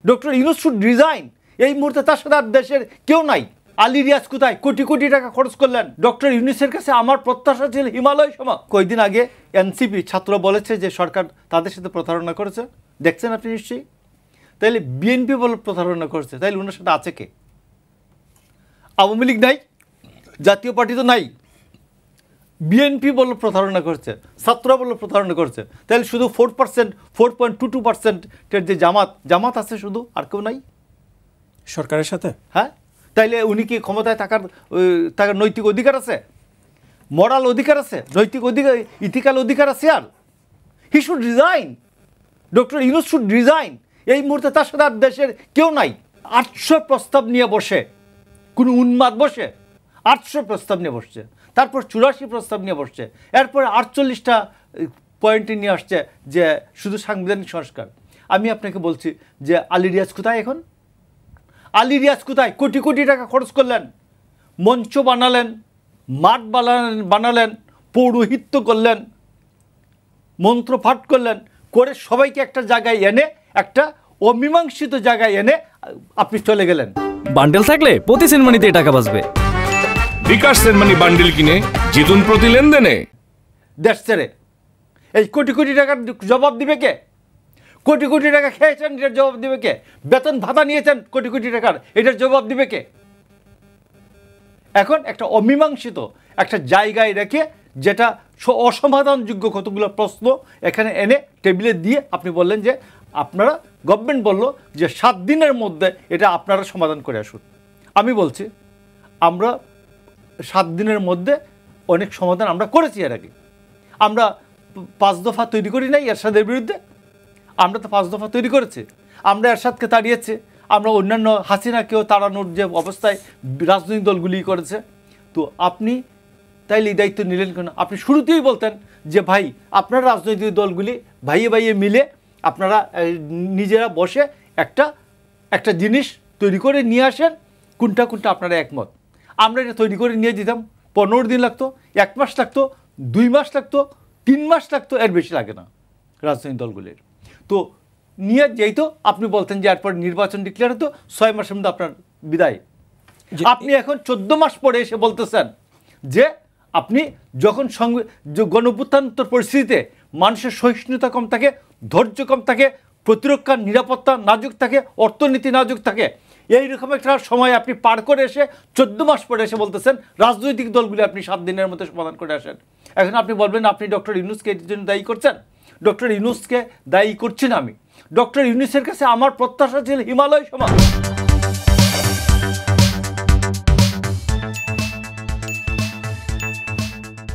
Doctor Yunus should resign. এই মুহূর্তে তার সাথে আর দেশের কেউ নাই। আলী রিয়াজ কোথায়? কোটি কোটি টাকা খরচ করলেন। ডক্টর ইউনূসের কাছে আমার প্রত্যাশা ছিল হিমালয় সমান। কয়েকদিন আগে এনসিপি ছাত্র বলেছে যে সরকার তাদের সাথে প্রতারণা করেছে, দেখছেন আপনি নিশ্চয়ই। তাইলে বিএনপি বলে প্রতারণা করেছে, তাইলে ওনার সাথে আছে কে? আওয়ামী লীগ নাই, জাতীয় পার্টি তো নাই, বিএনপি বলে প্রতারণা করছে, ছাত্ররা বলে প্রতারণা করছে। তাহলে শুধু 4%, 4.22%-এর যে জামাত আছে শুধু, আর কেউ নাই সরকারের সাথে। হ্যাঁ, তাইলে উনি কি ক্ষমতায় থাকার নৈতিক অধিকার আছে, মরাল অধিকার আছে, নৈতিক অধিকার, ইথিক্যাল অধিকার আছে? আর he should resign. Doctor Yunus should resign. এই মুহূর্তে তার সাথে আর দেশের কেউ নাই। 800 প্রস্তাব নিয়ে বসে, কোনো উন্মাদ বসে 800 প্রস্তাব নিয়ে বসছে, তারপর 84 প্রস্তাব নিয়ে বসছে, এরপরে 48টা পয়েন্টে নিয়ে আসছে যে শুধু সাংবিধানিক সংস্কার। আমি আপনাকে বলছি যে আলী রিয়াজ কোথায় এখন? আলী রিয়াজ কোথায়? কোটি কোটি টাকা খরচ করলেন, মঞ্চ বানালেন, মাঠ বানালেন, পৌরোহিত্য করলেন, মন্ত্রপাঠ করলেন, করে সবাইকে একটা জায়গায় এনে, একটা অমীমাংসিত জায়গায় এনে আপনি চলে গেলেন। বান্ডেল থাকলে প্রতি সেনমানিতে টাকা বাঁচবে। বিকাশ সেনমানি বান্ডেল কিনে জিতুন প্রতি লেনদেনে। দেশ ছেড়ে এই কোটি কোটি টাকার জবাব দিবে কে? কোটি কোটি টাকা খেয়েছেন, এটার জবাব দিবে কে? বেতন ভাতা নিয়েছেন কোটি কোটি টাকার, এটার জবাব দিবে কে? এখন একটা অমীমাংসিত একটা জায়গায় রেখে, যেটা অসমাধানযোগ্য কতগুলো প্রশ্ন এখানে এনে টেবিলে দিয়ে আপনি বললেন যে আপনারা, গভর্নমেন্ট বলল যে 7 দিনের মধ্যে এটা আপনারা সমাধান করে আসুন। আমি বলছি আমরা 7 দিনের মধ্যে অনেক সমাধান আমরা করেছি। এর আগে আমরা 5 দফা তৈরি করি নাই এরশাদের বিরুদ্ধে? আমরা তো 5 দফা তৈরি করেছি। আমরা এরশাদকে তাড়িয়েছি, আমরা অন্যান্য হাসিনাকেও তাড়ানোর যে অবস্থায় রাজনৈতিক দলগুলি করেছে। তো আপনি তাইলে এই দায়িত্ব নিলেন কেন? আপনি শুরুতেই বলতেন যে ভাই আপনারা রাজনৈতিক দলগুলি ভাইয়ে ভাইয়ে মিলে আপনারা নিজেরা বসে একটা জিনিস তৈরি করে নিয়ে আসেন, কোনটা কোনটা আপনারা একমত। আমরা এটা তৈরি করে নিয়ে দিতাম, 15 দিন লাগতো, 1 মাস লাগতো, 2 মাস লাগতো, 3 মাস লাগতো, এর বেশি লাগে না রাজনৈতিক দলগুলির। তো নিয়ে যেহেতু আপনি বলতেন যে এরপর নির্বাচন ডিক্লেয়ার হতো, 6 মাসের মধ্যে আপনার বিদায়। আপনি এখন 14 মাস পরে এসে বলতেছেন যে আপনি যখন গণঅভ্যুত্থানোত্তর পরিস্থিতিতে মানুষের সহিষ্ণুতা কম থাকে, ধৈর্য কম থাকে, প্রতিরক্ষা নিরাপত্তা নাজুক থাকে, অর্থনীতি নাজুক থাকে, এইরকম একটা সময় আপনি পার করে এসে 14 মাস পরে এসে বলতেছেন রাজনৈতিক দলগুলি আপনি 7 দিনের মধ্যে সমাধান করে আসেন। এখন আপনি বলবেন আপনি ডক্টর ইউনূসকে এর জন্য দায়ী করছেন। ডক্টর ইউনূসকে দায়ী করছি না আমি। ডক্টর ইউনূসের কাছে আমার প্রত্যাশা ছিল হিমালয় সমান।